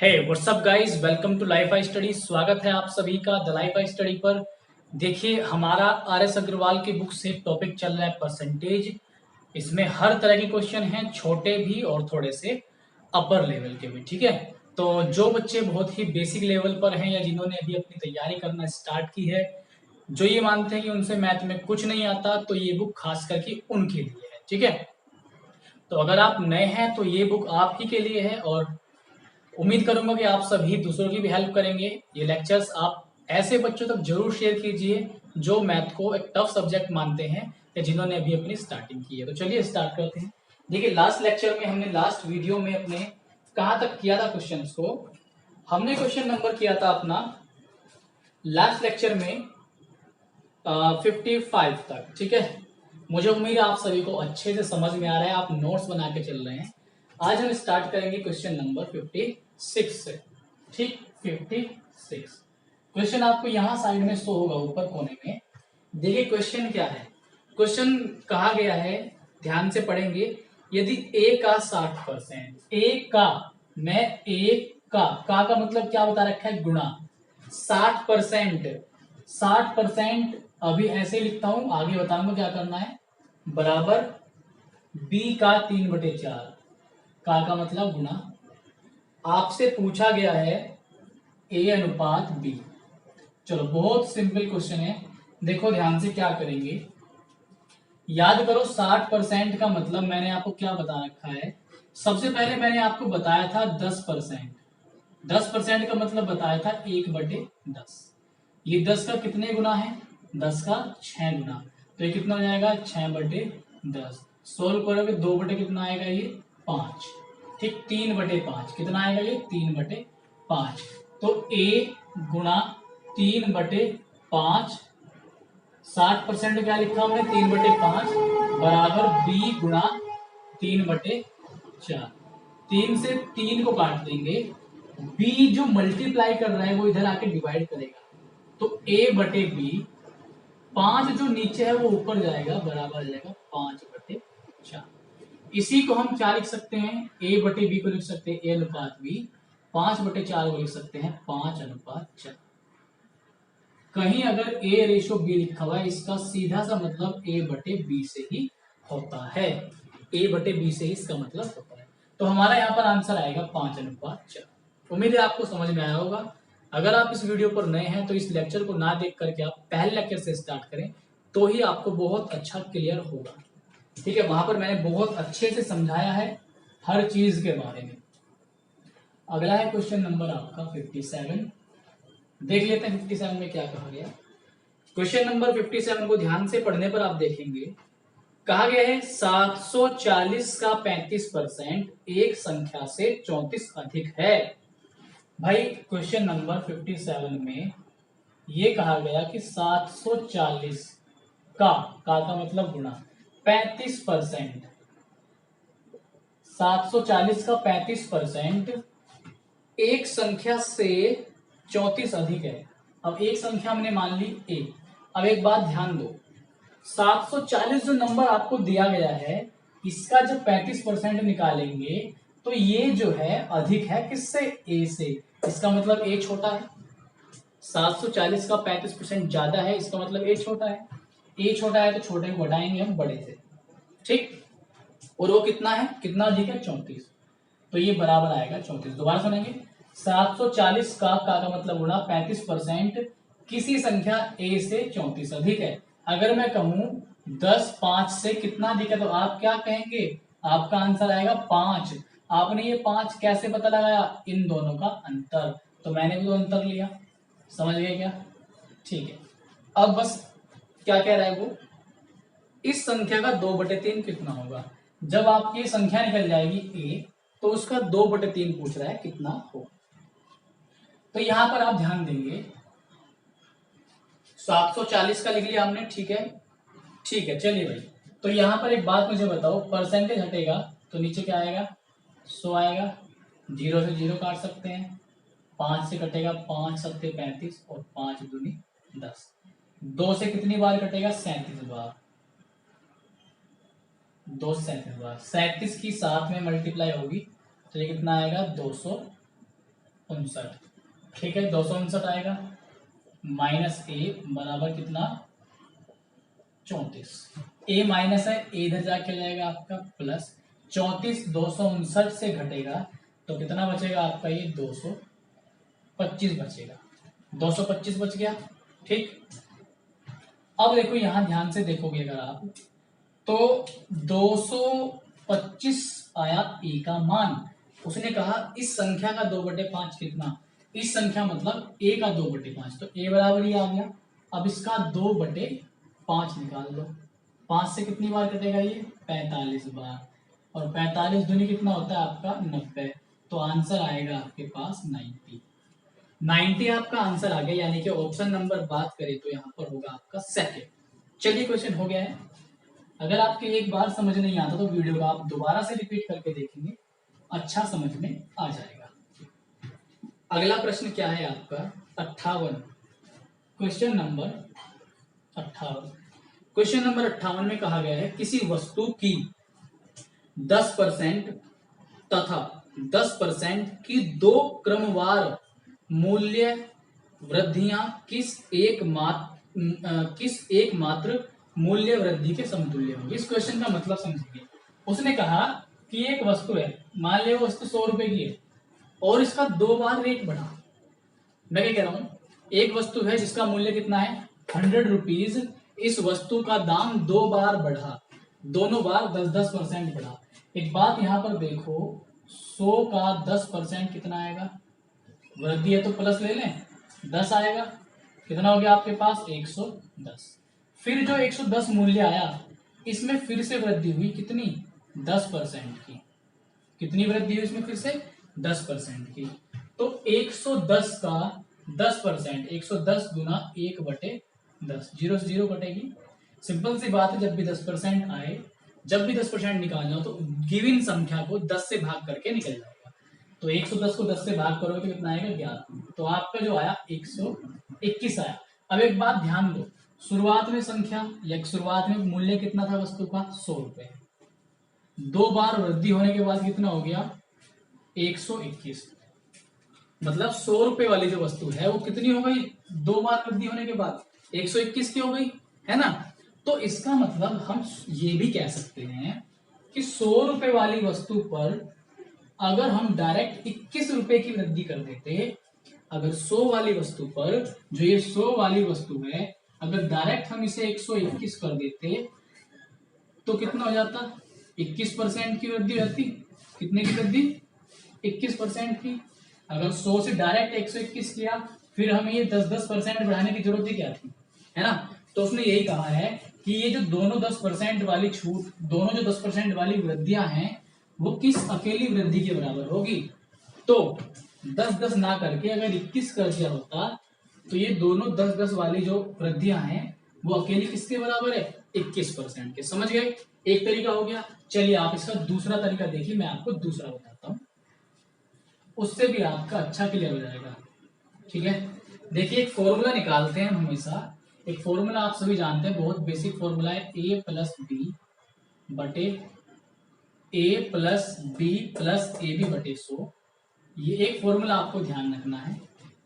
Hey what's up guys, welcome to life I study. स्वागत है आप सभी का द लाइफ आई स्टडी पर। देखिए, हमारा आर एस अग्रवाल की बुक से टॉपिक चल रहा है परसेंटेज। इसमें हर तरह के क्वेश्चन हैं, छोटे भी और थोड़े से अपर लेवल के भी। ठीक है, तो जो बच्चे बहुत ही बेसिक लेवल पर हैं या जिन्होंने अभी अपनी तैयारी करना स्टार्ट की है, जो ये मानते हैं कि उनसे मैथ में कुछ नहीं आता, तो ये बुक खास करके उनके लिए है। ठीक है, तो अगर आप नए हैं तो ये बुक आप ही के लिए है और उम्मीद करूंगा कि आप सभी दूसरों की भी हेल्प करेंगे। ये लेक्चर्स आप ऐसे बच्चों तक जरूर शेयर कीजिए जो मैथ को एक टफ सब्जेक्ट मानते हैं या जिन्होंने अभी अपनी स्टार्टिंग की है। तो चलिए स्टार्ट करते हैं। देखिए, लास्ट लेक्चर में हमने लास्ट वीडियो में अपने कहाँ तक किया था क्वेश्चंस को। हमने क्वेश्चन नंबर किया था अपना लास्ट लेक्चर में 55 तक। ठीक है, मुझे उम्मीद है आप सभी को अच्छे से समझ में आ रहा है, आप नोट्स बना के चल रहे हैं। आज हम स्टार्ट करेंगे क्वेश्चन नंबर 56 से। ठीक, 56 क्वेश्चन आपको यहाँ साइड में शो होगा ऊपर कोने में। देखिए क्वेश्चन क्या है। क्वेश्चन कहा गया है, ध्यान से पढ़ेंगे। यदि ए का 60%, ए का, मैं ए का मतलब क्या बता रखा है, गुणा 60%। 60% अभी ऐसे ही लिखता हूं, आगे बताऊंगा क्या करना है, बराबर बी का 3/4, का मतलब गुणा। आपसे पूछा गया है ए अनुपात बी। चलो, बहुत सिंपल क्वेश्चन है। देखो ध्यान से क्या करेंगे, याद करो 60% का मतलब मैंने आपको क्या बता रखा है। सबसे पहले मैंने आपको बताया था 10%। 10% का मतलब बताया था 1/10। ये 10 का कितने गुना है, 10 का 6 गुना। तो ये कितना हो जाएगा, 6/10। सोल्व करोगे 2 बटे कितना आएगा, ये 5। ठीक, 3/5 कितना आएगा, ये 3/5। तो a गुणा 3/5, 60% क्या लिखा हमने, 3/5 बराबर b गुणा 3/4। 3 से 3 को काट देंगे, b जो मल्टीप्लाई कर रहा है वो इधर आके डिवाइड करेगा, तो a/b। 5 जो नीचे है वो ऊपर जाएगा, बराबर आ जाएगा 5/4। इसी को हम क्या लिख सकते हैं, a/b को लिख सकते हैं a अनुपात b। 5/4 को लिख सकते हैं 5/4। कहीं अगर a रेशो b लिखा हुआ है, इसका सीधा सा मतलब a/b से ही होता है। a/b से ही इसका मतलब होता है। तो हमारा यहाँ पर आंसर आएगा 5/4। उम्मीद है आपको समझ में आया होगा। अगर आप इस वीडियो पर नए हैं तो इस लेक्चर को ना देख करके आप पहले लेक्चर से स्टार्ट करें, तो ही आपको बहुत अच्छा क्लियर होगा। ठीक है, वहां पर मैंने बहुत अच्छे से समझाया है हर चीज के बारे में। अगला है क्वेश्चन नंबर आपका 57। देख लेते हैं 57 में क्या कहा गया। क्वेश्चन नंबर 57 को ध्यान से पढ़ने पर आप देखेंगे, कहा गया है 740 का 35% एक संख्या से 34 अधिक है। भाई क्वेश्चन नंबर 57 में ये कहा गया कि 740 का मतलब गुणा 35%। 740 का 35% एक संख्या से 34 अधिक है। अब एक संख्या हमने मान ली a। अब एक बात ध्यान दो, 740 जो नंबर आपको दिया गया है, इसका जब 35% निकालेंगे तो ये जो है अधिक है किससे, a से। इसका मतलब a छोटा है। 740 का 35% ज्यादा है, इसका मतलब a छोटा है। a छोटा है तो छोटे को घटाएंगे हम बड़े से। ठीक, और वो कितना है, कितना अधिक है, 34। तो ये बराबर आएगा 34। दोबारा सुनेंगे, 740 का मतलब गुणा 35% किसी संख्या a से 34 अधिक है। अगर मैं कहूं 10 5 से कितना अधिक है, तो आप क्या कहेंगे, आपका आंसर आएगा 5। आपने ये 5 कैसे पता लगाया, इन दोनों का अंतर। तो मैंने भी तो अंतर लिया, समझ गए क्या। ठीक है, अब बस क्या कह रहा है वो, इस संख्या का 2/3 कितना होगा। जब आपकी ये संख्या निकल जाएगी a, तो उसका 2/3 पूछ रहा है कितना होगा। तो यहां पर आप ध्यान देंगे, 740 का लिख लिया हमने। ठीक है, ठीक है, चलिए भाई। तो यहां पर एक बात मुझे बताओ, परसेंटेज हटेगा तो नीचे क्या आएगा, 100 आएगा। 0 से 0 काट सकते हैं, 5 से कटेगा 5 सत्ते 35 और 5 दूनी 10। 2 से कितनी बार कटेगा, 37 बार। 2 से 37 बार, 37 की 7 में मल्टीप्लाई होगी तो ये कितना आएगा, 200 59। ठीक है, 259 आएगा माइनस ए बराबर कितना 34। ए माइनस है, ए इधर जाके जाएगा आपका प्लस 34 259 से घटेगा तो कितना बचेगा आपका ये 225 बचेगा। 225 बच गया। ठीक, अब देखो यहां ध्यान से देखोगे अगर आप तो 225 आया ए का मान। उसने कहा इस संख्या का 2/5 कितना, इस संख्या मतलब ए का 2/5, तो ए बराबर ही आ गया। अब इसका 2/5 निकाल लो। 5 से कितनी बार कटेगा ये 45 बार, और 45 दूनी कितना होता है आपका 90, तो आंसर आएगा आपके पास 90 आपका आंसर आ गया, यानी कि ऑप्शन नंबर बात करें तो यहाँ पर होगा आपका सेकंड। चलिए क्वेश्चन हो गया है। अगर आपके एक बार समझ नहीं आता तो वीडियो को आप दोबारा से रिपीट करके देखेंगे, अच्छा समझ में आ जाएगा। अगला प्रश्न क्या है आपका 58, क्वेश्चन नंबर 58। क्वेश्चन नंबर 58 में कहा गया है किसी वस्तु की 10% तथा 10% की दो क्रमवार मूल्य वृद्धियां किस एक मात्र मूल्य वृद्धि के समतुल्य होंगी। इस क्वेश्चन का मतलब समझिए। उसने कहा कि एक वस्तु है, मान लिया वो वस्तु 100 रुपए की है और इसका 2 बार रेट बढ़ा। मैं क्या कह रहा हूं, एक वस्तु है जिसका मूल्य कितना है 100 रुपीज, इस वस्तु का दाम 2 बार बढ़ा, दोनों बार 10-10% बढ़ा। एक बात यहां पर देखो, 100 का 10% कितना आएगा, वृद्धि है तो प्लस ले लें 10 आएगा, कितना हो गया आपके पास 110। फिर जो 110 मूल्य आया इसमें फिर से वृद्धि हुई कितनी 10% की, कितनी वृद्धि हुई इसमें फिर से 10% की, तो 110 का 10%, 110 गुना 1/10, 0 से 0 कटेगी। सिंपल सी बात है, जब भी 10% आए, जब भी 10% निकालना हो तो गिवन संख्या को 10 से भाग करके निकल जाएगा। तो 110 को 10 से भाग करोगे तो कितना आएगा 11, तो आपका जो आया 121 आया। अब एक बात ध्यान दो, शुरुआत में संख्या या शुरुआत में मूल्य कितना था वस्तु का 100 रुपए, 2 बार वृद्धि होने के बाद कितना हो गया 121, मतलब 100 रुपए वाली जो वस्तु है वो कितनी हो गई 2 बार वृद्धि होने के बाद 121 की हो गई, है ना। तो इसका मतलब हम ये भी कह सकते हैं कि 100 रुपए वाली वस्तु पर अगर हम डायरेक्ट 21 रुपए की वृद्धि कर देते, अगर 100 वाली वस्तु पर, जो ये 100 वाली वस्तु है, अगर डायरेक्ट हम इसे 121 कर देते तो कितना हो जाता 21% की वृद्धि रहती। कितने की वृद्धि 21% की। अगर 100 से डायरेक्ट 121 किया फिर हमें ये 10-10% बढ़ाने की जरूरत ही क्या थी, है ना। तो उसने यही कहा है कि ये जो दोनों 10% वाली छूट, दोनों जो 10% वाली वृद्धियां हैं वो किस अकेली वृद्धि के बराबर होगी। तो 10-10 ना करके अगर 21 कर दिया होता तो ये दोनों 10-10 वाली जो वृद्धियां हैं वो अकेली किसके बराबर है 21% के। समझ गए, एक तरीका हो गया। चलिए आप इसका दूसरा तरीका देखिए, मैं आपको दूसरा बताता हूं, उससे भी आपका अच्छा क्लियर हो जाएगा। ठीक है, देखिए एक फॉर्मूला निकालते हैं हमेशा। एक फॉर्मूला आप सभी जानते हैं, बहुत बेसिक फॉर्मूला है, a प्लस बी बटे a plus b plus a b बटे 100। ये एक फॉर्मूला आपको ध्यान रखना है।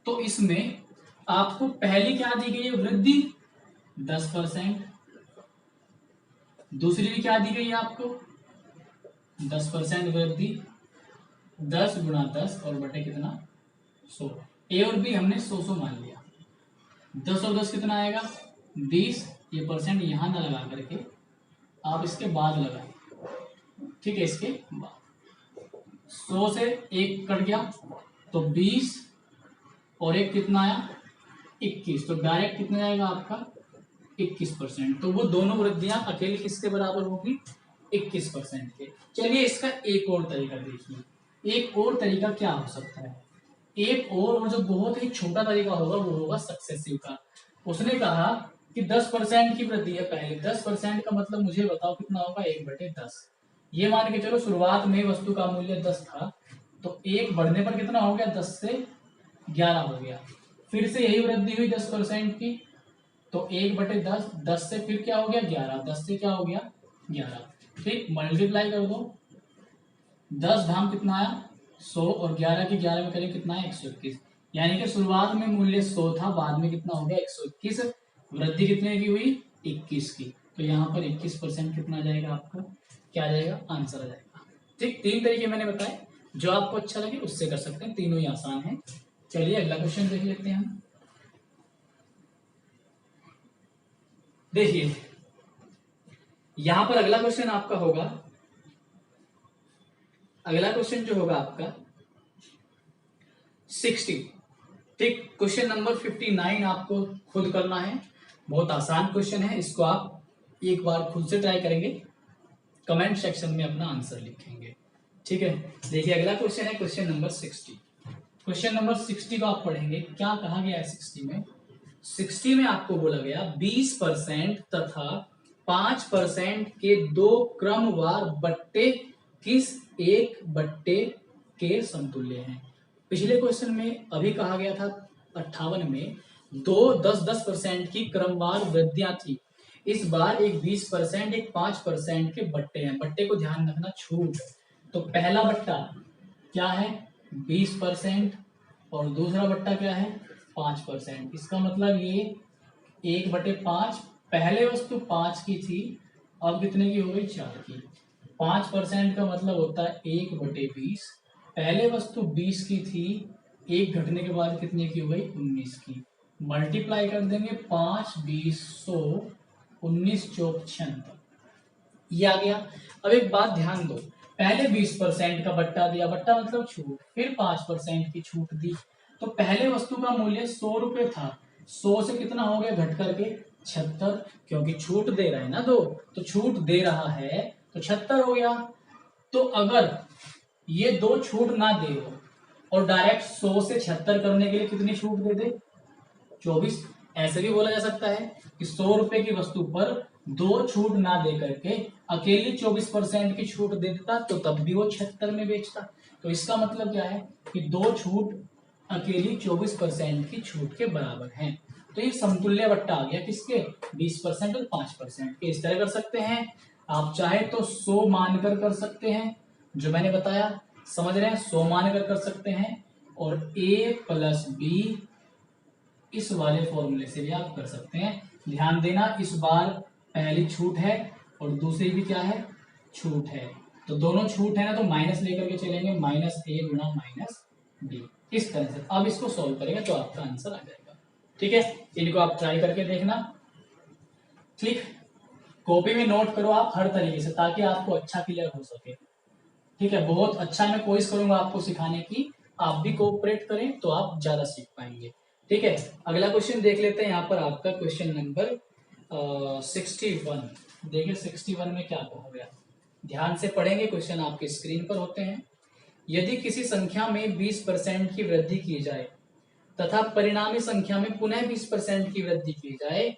तो इसमें आपको पहली क्या दी गई है वृद्धि 10%, दूसरी भी क्या दी गई है आपको 10% वृद्धि, 10 गुणा 10 और बटे कितना 100। ए और बी हमने 100 मान लिया, 10 और 10 कितना आएगा 20, ये परसेंट यहां ना लगा करके आप इसके बाद लगाए, ठीक है, इसके बाद 100 से 1 कट गया तो 20 और 1 कितना आया 21, तो डायरेक्ट कितना आएगा आपका 21%। तो वो दोनों वृद्धियां अकेले किसके बराबर होगी 21% के। चलिए इसका एक और तरीका देखिए, एक और तरीका क्या हो सकता है, एक और जो बहुत ही छोटा तरीका होगा वो होगा सक्सेसिव का। उसने कहा कि 10% की वृद्धि है, पहले 10% का मतलब मुझे बताओ कितना होगा 1/10। ये मान के चलो शुरुआत में वस्तु का मूल्य 10 था, तो 1 बढ़ने पर कितना हो गया 10 से 11 हो गया, फिर से यही वृद्धि हुई 10% की, तो 1/10, 10 से फिर क्या हो गया 11, 10 से क्या हो गया 11, ठीक, मल्टीप्लाई कर दो, 10 धाम कितना आया 100 और 11 की 11 में करें कितना है 121, यानी कि शुरुआत में मूल्य 100 था, बाद में कितना हो गया 121, वृद्धि कितने की हुई 21 की। तो यहाँ पर 21% कितना आ जाएगा आपका, क्या आ जाएगा आंसर आ जाएगा। ठीक, 3 तरीके मैंने बताए, जो आपको अच्छा लगे उससे कर सकते हैं, तीनों ही आसान है। चलिए अगला क्वेश्चन देख लेते हैं हम। देखिए यहां पर अगला क्वेश्चन आपका होगा, अगला क्वेश्चन जो होगा आपका 60। ठीक, क्वेश्चन नंबर 59 आपको खुद करना है, बहुत आसान क्वेश्चन है, इसको आप एक बार खुद से ट्राई करेंगे, कमेंट सेक्शन में अपना आंसर लिखेंगे। ठीक है, देखिए अगला क्वेश्चन है क्वेश्चन नंबर 60। क्वेश्चन नंबर 60 को आप पढ़ेंगे, क्या कहा गया है 60 में। 60 में आपको बोला गया 20% तथा 5% के दो क्रमवार बट्टे किस एक बट्टे के समतुल्य हैं। पिछले क्वेश्चन में अभी कहा गया था 58 में दो 10-10% की क्रमवार वृद्धियां थी, इस बार एक 20% एक 5% के बट्टे हैं। बट्टे को ध्यान रखना, छूट। तो पहला बट्टा क्या है 20% और दूसरा बट्टा क्या है 5%। इसका मतलब ये 1/5, पहले वस्तु 5 की थी, अब कितने की हो गई 4 की। 5% का मतलब होता है 1/20, पहले वस्तु 20 की थी, एक घटने के बाद कितने की हो गई 19 की। मल्टीप्लाई कर देंगे 5 20 100, 19 चौक 76, ये आ गया। अब एक बात ध्यान दो, पहले 20% का बट्टा दिया, बट्टा मतलब छूट, फिर 5% की छूट दी, तो पहले वस्तु का मूल्य 100 रुपए था, 100 से कितना हो गया घट करके 76, क्योंकि छूट दे रहा है ना दो, तो छूट दे रहा है तो 76 हो गया। तो अगर ये दो छूट ना दे और डायरेक्ट 100 से 76 करने के लिए कितनी छूट दे दे 24, ऐसे भी बोला जा सकता है कि 100 रुपए की वस्तु पर दो छूट ना दे करके अकेली 24% की छूट दे देता, तो तब भी वो 76 में बेचता। तो इसका मतलब क्या है कि दो छूट अकेली 24% की छूट के बराबर है। तो ये समतुल्य बट्टा आ गया किसके 20% और 5% के। इस तरह कर सकते हैं, आप चाहे तो 100 मानकर कर सकते हैं, जो मैंने बताया समझ रहे हैं, 100 मानकर कर सकते हैं, और a + b इस वाले फॉर्मूले से भी आप कर सकते हैं। ध्यान देना, इस बार पहली छूट है और दूसरी भी क्या है छूट है, तो दोनों छूट है ना, तो माइनस लेकर के चलेंगे, -a गुणा -b, इस तरह से। अब इसको सॉल्व करेंगे तो आपका आंसर आ जाएगा। ठीक है, इनको आप ट्राई करके देखना। ठीक, कॉपी में नोट करो आप हर तरीके से, ताकि आपको अच्छा क्लियर हो सके। ठीक है, बहुत अच्छा मैं कोशिश करूंगा आपको सिखाने की, आप भी कोऑपरेट करें तो आप ज्यादा सीख पाएंगे। ठीक है, अगला क्वेश्चन देख लेते हैं। यहाँ पर आपका क्वेश्चन नंबर 61। देखिए 61 में क्या कहा गया, ध्यान से पढ़ेंगे, क्वेश्चन आपके स्क्रीन पर होते हैं। यदि किसी संख्या में 20% की वृद्धि की जाए तथा परिणामी संख्या में पुनः 20% की वृद्धि की जाए,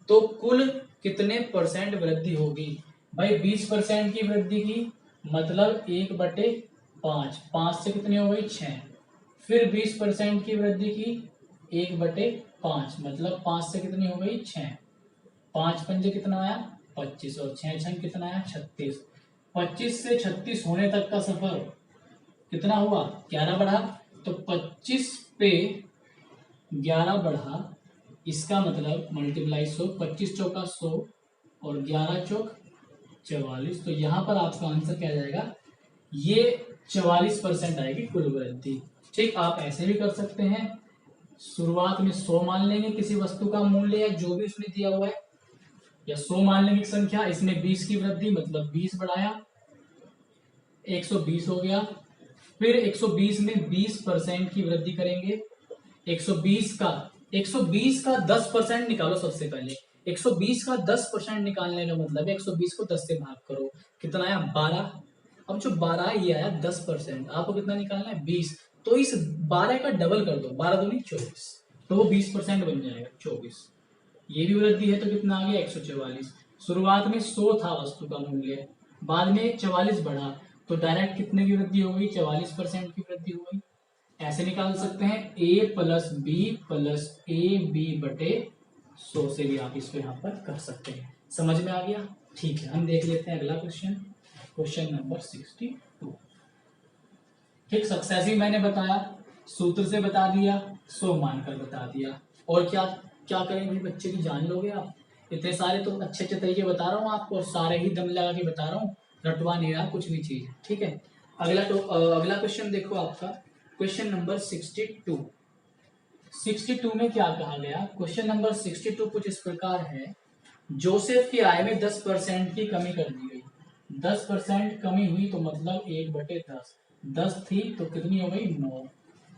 तो कुल कितने परसेंट वृद्धि होगी। भाई 20% की वृद्धि की मतलब 1/5, 5 से कितनी हो गई 6, फिर 20% की वृद्धि की 1/5 मतलब 5 से कितनी हो गई 6, 5 पंजे कितना आया 25 और 6 छंग कितना आया 36। 25 से 36 होने तक का सफर कितना हुआ 11 बढ़ा, तो 25 पे 11 बढ़ा, इसका मतलब मल्टीप्लाई 100, 25 चौका 100 और 11 चौक 44। तो यहाँ पर आपका आंसर क्या जाएगा, ये 44% आएगी कुल वृद्धि। ठीक, आप ऐसे भी कर सकते हैं, शुरुआत में 100 मान लेंगे किसी वस्तु का मूल्य या जो भी उसने दिया हुआ है, या 100 मान लेंगे संख्या, इसमें 20 की वृद्धि मतलब 20 बढ़ाया 120 हो गया, फिर 120 में 20% की वृद्धि करेंगे, 120 का 10% निकालो। सबसे पहले 120 का 10% निकालने का मतलब 120 को 10 से भाग करो, कितना आया 12। अब जो 12 ये आया 10%, आपको कितना निकालना है 20, तो इस 12 का डबल कर दो, 12 दूनी 24, तो वो 20% बन जाएगा 24। ये भी वृद्धि है तो कितना आ गया 144। शुरुआत में 100 था वस्तु का मूल्य, बाद में 44 बढ़ा, तो डायरेक्ट कितने की वृद्धि हो गई 44% की वृद्धि हो गई। ऐसे निकाल सकते हैं a + b + ab बटे 100 से भी आप इसको यहाँ पर कर सकते हैं। समझ में आ गया। ठीक है, हम देख लेते हैं अगला क्वेश्चन, क्वेश्चन नंबर 62। ठीक, सक्सेसिव मैंने बताया, सूत्र से बता दिया, सो मानकर बता दिया। और क्या क्या करें भाई, बच्चे की जान लोगे आप। इतने सारे तो अच्छे अच्छे तरीके बता रहा हूँ आपको, और सारे ही दम लगा के बता रहा हूँ, रटवा नहीं रहा कुछ भी चीज। ठीक है, अगला क्वेश्चन देखो आपका, क्वेश्चन नंबर 62। 62 में क्या कहा गया, क्वेश्चन नंबर 62 कुछ इस प्रकार है। जोसेफ की आय में 10% की कमी कर दी गई। 10% कमी हुई तो मतलब 1/10। 10 थी तो कितनी हो गई, 9।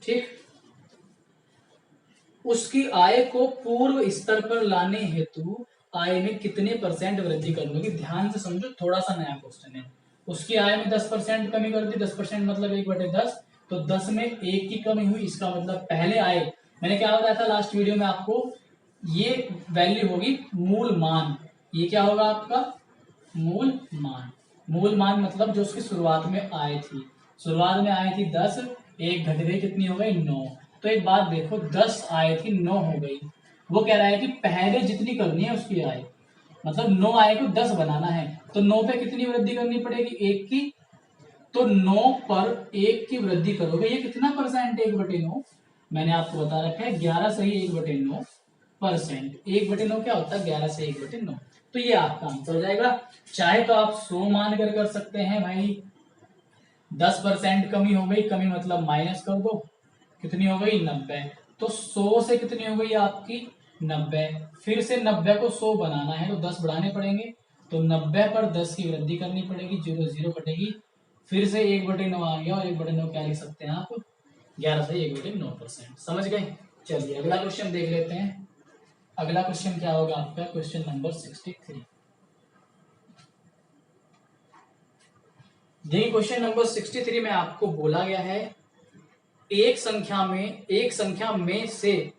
ठीक, उसकी आय को पूर्व स्तर पर लाने हेतु आय में कितने परसेंट वृद्धि करनी होगी। ध्यान से समझो, थोड़ा सा नया क्वेश्चन है। उसकी आय में 10% कमी कर दी, 10% मतलब 1/10, तो 10 में 1 की कमी हुई, इसका मतलब पहले आय, मैंने क्या बताया था लास्ट वीडियो में आपको, ये वैल्यू होगी मूल मान। ये क्या होगा आपका, मूल मान। मूल मान मतलब जो उसकी शुरुआत में आय थी, शुरुआत में आय थी 10, 1 घट गई, कितनी हो गई, 9। तो एक बात देखो, 10 आय थी, 9 हो गई। वो कह रहा है कि पहले जितनी करनी है उसकी आय, मतलब 9 आय को 10 बनाना है, तो 9 पे कितनी वृद्धि करनी पड़ेगी, 1 की। तो 9 पर 1 की वृद्धि करोगे, ये कितना परसेंट, 1/9। मैंने आपको बता रखा है 11 सही 1/9%। 1/9 क्या होता है, 11 से 1/9। तो ये आपका आंसर हो जाएगा। चाहे तो आप 100 मान कर सकते हैं भाई, 10% कमी हो गई, कमी मतलब माइनस कर दो, कितनी हो गई, 90। तो 100 से कितनी हो गई आपकी, 90। फिर से 90 को 100 बनाना है तो 10 बढ़ाने पड़ेंगे, तो 90 पर 10 की वृद्धि करनी पड़ेगी, 0 0 कटेगी, फिर से 1/9 आ गया, और 1/9 क्या लिख सकते हैं आप, 11 से 1/9%। समझ गए। चलिए अगला क्वेश्चन देख लेते हैं। अगला क्वेश्चन क्या होगा आपका, क्वेश्चन नंबर 63। देखिए क्वेश्चन नंबर 63 में आपको बोला गया है, एक संख्या में से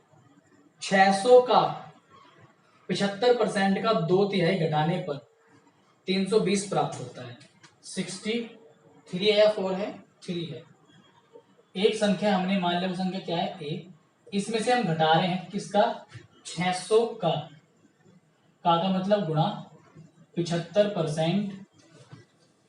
600 का 75% का 2/3 घटाने पर 320 प्राप्त होता है। 63 है या 4 है, 3 है। एक संख्या हमने मान लिया, वो संख्या क्या है, ए, इसमें से हम घटा रहे हैं किसका, 600 का मतलब गुणा 75%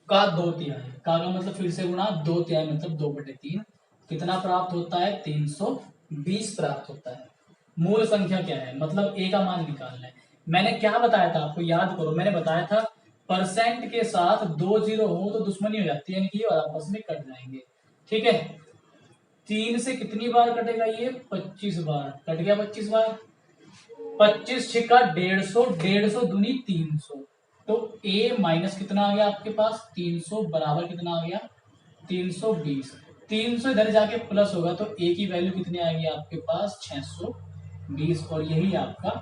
का 2/3, का मतलब फिर से गुणा 2/3 मतलब 2/3, कितना प्राप्त होता है, 320 प्राप्त होता है। मूल संख्या क्या है, मतलब ए का मान निकालना है। मैंने क्या बताया था आपको, याद करो, मैंने बताया था परसेंट के साथ 2 0 हो तो दुश्मनी हो जाती है, यानी कि आपस में कट जाएंगे। ठीक है, 3 से कितनी बार कटेगा, ये 25 बार कट गया, 25 बार, 25 छिका 150, 150 दूनी 300, तो a माइनस कितना आ गया आपके पास, 300 बराबर कितना आ गया, 320। 300 इधर जाके प्लस होगा तो a की वैल्यू कितनी आएगी आपके पास, 620, और यही आपका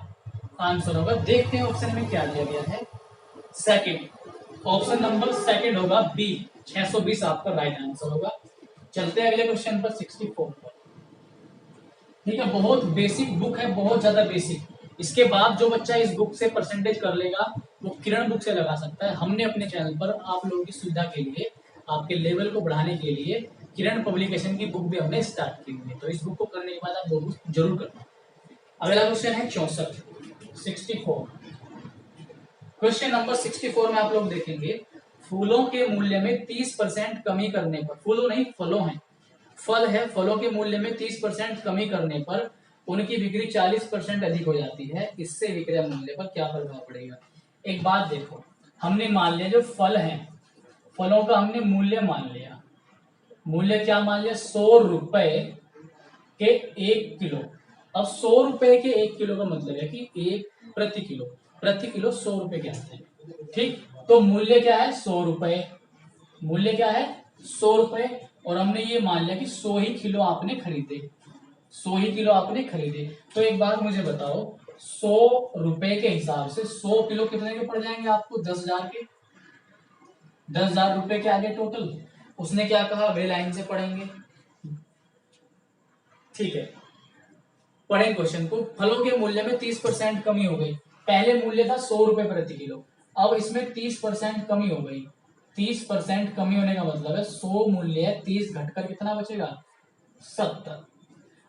आंसर होगा। देखते हैं ऑप्शन में क्या दिया गया है, सेकंड, ऑप्शन नंबर सेकंड होगा बी, 620 आपका राइट आंसर होगा। चलते हैं अगले क्वेश्चन पर, 64 पर। ठीक है, बहुत बेसिक बुक है, बहुत ज्यादा बेसिक। इसके बाद जो बच्चा इस बुक से परसेंटेज कर लेगा वो किरण बुक से लगा सकता है। हमने अपने चैनल पर आप लोगों की सुविधा के लिए, आपके लेवल को बढ़ाने के लिए किरण पब्लिकेशन की बुक भी हमने स्टार्ट की हुई है, तो इस बुक को करने के बाद आप वो बुक जरूर करना। अगला क्वेश्चन है 64, 64। क्वेश्चन नंबर 64 में आप लोग देखेंगे, फूलों के मूल्य में 30% कमी करने पर, फूलों नहीं फलों हैं, फल है, फलों के मूल्य में 30% कमी करने पर उनकी बिक्री 40% अधिक हो जाती है, इससे विक्रय मूल्य पर क्या प्रभाव पड़ेगा। एक बात देखो, हमने मान लिया जो फल है, फलों का हमने मूल्य मान लिया, मूल्य क्या मान लिया, 100 रुपए के 1 किलो। अब 100 रुपए के 1 किलो का मतलब है कि एक प्रति किलो, प्रति किलो 100 रुपए के आते हैं। ठीक, तो मूल्य क्या है, 100 रुपए, मूल्य क्या है, 100 रुपए, और हमने ये मान लिया कि 100 ही किलो आपने खरीदे, 100 ही किलो आपने खरीदे। तो एक बात मुझे बताओ, 100 रुपए के हिसाब से 100 किलो कितने के पड़ जाएंगे आपको, 10,000 के, 10,000 रुपए के आगे टोटल। उसने क्या कहा, वे लाइन से पढ़ेंगे। ठीक है, पढ़ें क्वेश्चन को, फलों के मूल्य में 30% कमी हो गई, पहले मूल्य था 100 रुपए प्रति किलो, अब इसमें 30% कमी हो गई। 30% कमी होने का मतलब है 100 मूल्य है, 30 घटकर कितना बचेगा, 70।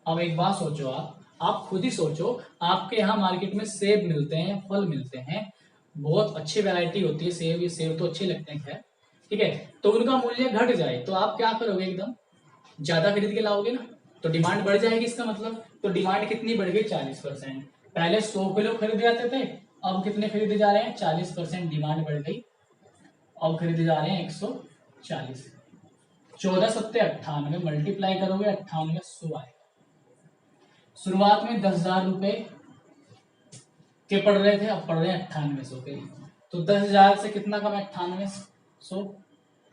अब एक बात सोचो, आप खुद ही सोचो, आपके यहाँ मार्केट में सेब मिलते हैं, फल मिलते हैं, बहुत अच्छी वैरायटी होती है सेब, ये सेब तो अच्छे लगते हैं खैर, ठीक है, तो उनका मूल्य घट जाए तो आप क्या करोगे, एकदम ज्यादा खरीद के लाओगे ना तो डिमांड बढ़ जाएगी, इसका मतलब। तो डिमांड कितनी बढ़ गई? 40%। पहले 100 किलो खरीदे जाते थे, अब कितने खरीदे जा रहे हैं? 40% डिमांड बढ़ गई, अब खरीदे जा रहे हैं 140। 14 सत्ते 98, मल्टीप्लाई करोगे 98 100 आएगा। शुरुआत में 10,000 रुपए के पढ़ रहे थे, अब पढ़ रहे हैं 9800 के। तो 10,000 से कितना कम है? 9800।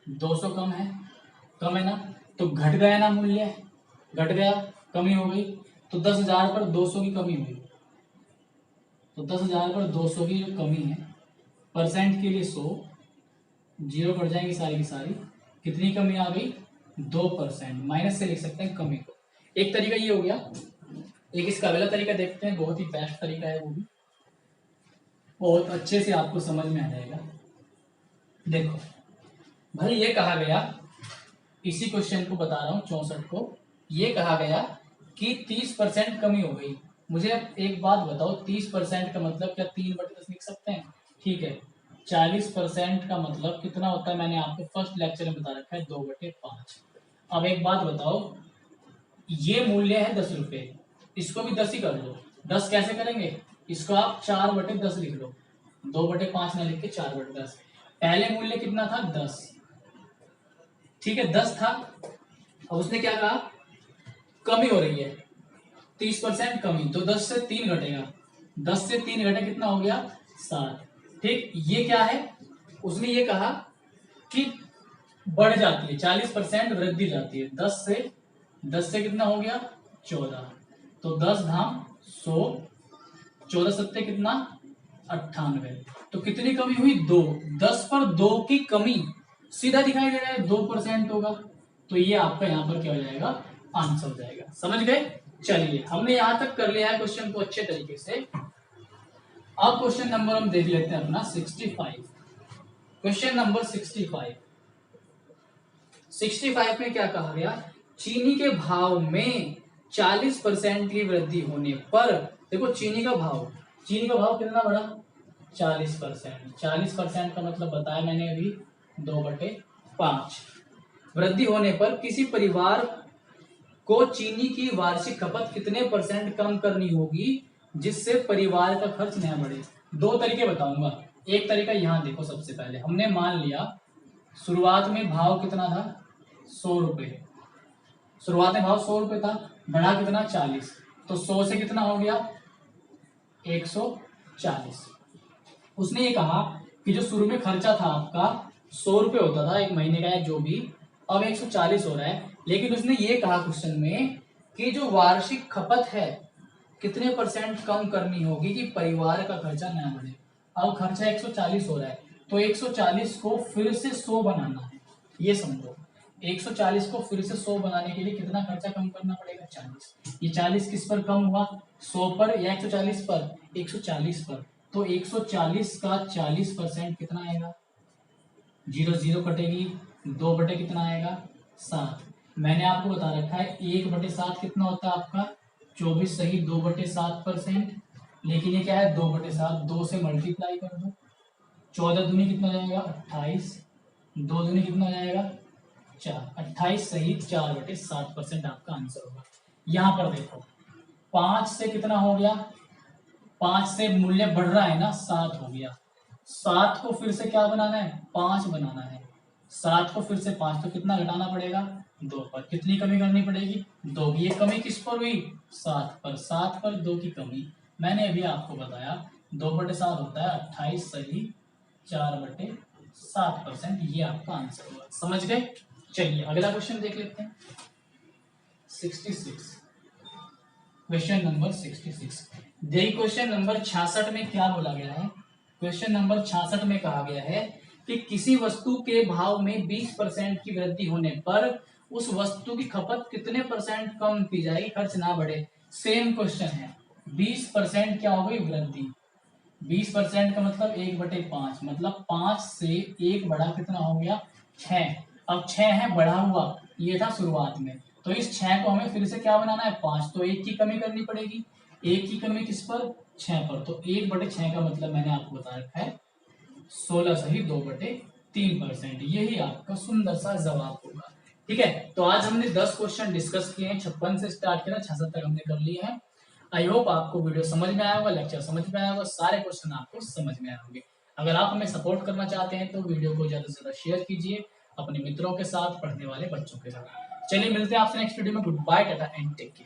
200 कम है ना, तो घट गया ना मूल्य, घट गया, कमी हो गई। तो 10,000 पर 200 की कमी हुई, तो 10,000 पर 200 की जो कमी है, परसेंट के लिए 100, जीरो कट जाएंगी सारी की सारी, कितनी कमी आ गई? 2%। माइनस से लिख सकते हैं कमी को। एक तरीका ये हो गया। एक इसका अगला तरीका देखते हैं, बहुत ही बेस्ट तरीका है वो भी, बहुत अच्छे से आपको समझ में आ जाएगा। देखो भाई, ये कहा गया, इसी क्वेश्चन को बता रहा हूँ 64 को, ये कहा गया कि 30% कमी हो गई। मुझे अब एक बात बताओ, 30% का मतलब क्या 3/10 लिख सकते हैं? ठीक है। 40% का मतलब कितना होता है? मैंने आपको फर्स्ट लेक्चर में बता रखा है, 2/5। अब एक बात बताओ, ये मूल्य है 10 रुपए, इसको भी 10 ही कर लो। 10 कैसे करेंगे? इसको आप 4/10 लिख लो, 2/5 ना लिख के 4/10। पहले मूल्य कितना था? 10। ठीक है, 10 था। अब उसने क्या कहा? कमी हो रही है, 30% कमी, तो 10 से 3 घटेगा। 10 से 3 घटे कितना हो गया? 7। ठीक, ये क्या है? उसने ये कहा कि बढ़ जाती है, 40% वृद्धि जाती है। 10 से कितना हो गया? 14। तो 10 धाम 100, 14 सत्ते कितना? 98। तो कितनी कमी हुई? 2। 10 पर 2 की कमी सीधा दिखाई दे रहा है, 2% होगा। तो ये आपका यहाँ पर क्या हो जाएगा? आंसर हो जाएगा। समझ गए? चलिए, हमने यहां तक कर लिया है क्वेश्चन को अच्छे तरीके से। अब क्वेश्चन नंबर हम देख लेते हैं अपना 65। Question number 65। 65 में क्या कहा गया? चीनी के भाव में 40% की वृद्धि होने पर, देखो चीनी का भाव कितना बढ़ा? 40%। 40% का मतलब बताया मैंने अभी, 2/5। वृद्धि होने पर किसी परिवार को चीनी की वार्षिक खपत कितने % कम करनी होगी जिससे परिवार का खर्च न बढ़े? 2 तरीके बताऊंगा। एक तरीका यहाँ देखो, सबसे पहले हमने मान लिया शुरुआत में भाव कितना था? 100 रुपए। शुरुआत में भाव 100 रुपए था, बढ़ा कितना? 40। तो 100 से कितना हो गया? 140। उसने ये कहा कि जो शुरू में खर्चा था आपका 100 रुपए होता था एक महीने का, या जो भी, अब 140 हो रहा है। लेकिन उसने ये कहा क्वेश्चन में कि जो वार्षिक खपत है कितने % कम करनी होगी कि परिवार का खर्चा न बढ़े। अब खर्चा 140 हो रहा है, तो 140 को फिर से 100 बनाना है। ये समझो, 140 को फिर से 100 बनाने के लिए कितना खर्चा कम करना पड़ेगा? 40। ये 40 किस पर कम हुआ? 100 पर या 140 पर? 140 पर। तो 140 का 40% कितना आएगा? 0 0 कटेगी, 2 बटे कितना आएगा? 7। मैंने आपको बता रखा है 1/7 कितना होता है आपका? 24 सही, 2/7%। लेकिन ये क्या है? 2/7, 2 से मल्टीप्लाई कर दो, 14 दूनी कितना जाएगा? 28, 2 दूनी कितना जाएगा? 4। 28 सही, 4/7% आपका आंसर होगा। यहाँ पर देखो, 5 से कितना हो गया? 5 से मूल्य बढ़ रहा है ना, 7 हो गया। 7 को फिर से क्या बनाना है? 5 बनाना है। 7 को फिर से 5, तो कितना घटाना पड़ेगा? 2 पर। कितनी कमी करनी पड़ेगी? 2 की। ये कमी किस पर हुई? 7 पर। 7 पर 2 की कमी, मैंने अभी आपको बताया 2/7 होता है 28 सही, 4/7%। ये आपका आंसर होगा। समझ गए? चलिए अगला क्वेश्चन देख लेते हैं, 66। Question number 66। देखिए क्वेश्चन नंबर 66 में क्या बोला गया है? क्वेश्चन नंबर 66 में कहा गया है कि किसी वस्तु के भाव में 20% की वृद्धि होने पर उस वस्तु की खपत कितने % कम की जाएगी, खर्च ना बढ़े। सेम क्वेश्चन है। 20% क्या हो गई? वृद्धि। 20% का मतलब 1/5, मतलब 5 से 1 बढ़ा कितना हो गया? 6। अब 6 है बढ़ा हुआ, ये था शुरुआत में, तो इस 6 को हमें फिर से क्या बनाना है? 5। तो 1 की कमी करनी पड़ेगी। 1 की कमी किस पर? 6 पर। तो 1/6 का मतलब मैंने आपको बता रखा है 16 सही, 2/3%। यही आपका सुंदर सा जवाब होगा। ठीक है, तो आज हमने 10 क्वेश्चन डिस्कस किए हैं, 56 से स्टार्ट किया, 66 तक हमने कर लिए हैं। आई होप आपको वीडियो समझ में आया होगा, लेक्चर समझ में आया होगा, सारे क्वेश्चन आपको समझ में आए होंगे। अगर आप हमें सपोर्ट करना चाहते हैं तो वीडियो को ज्यादा से ज्यादा शेयर कीजिए अपने मित्रों के साथ, पढ़ने वाले बच्चों के साथ। चलिए मिलते हैं आपसे नेक्स्ट वीडियो में। Good bye, tata and take care.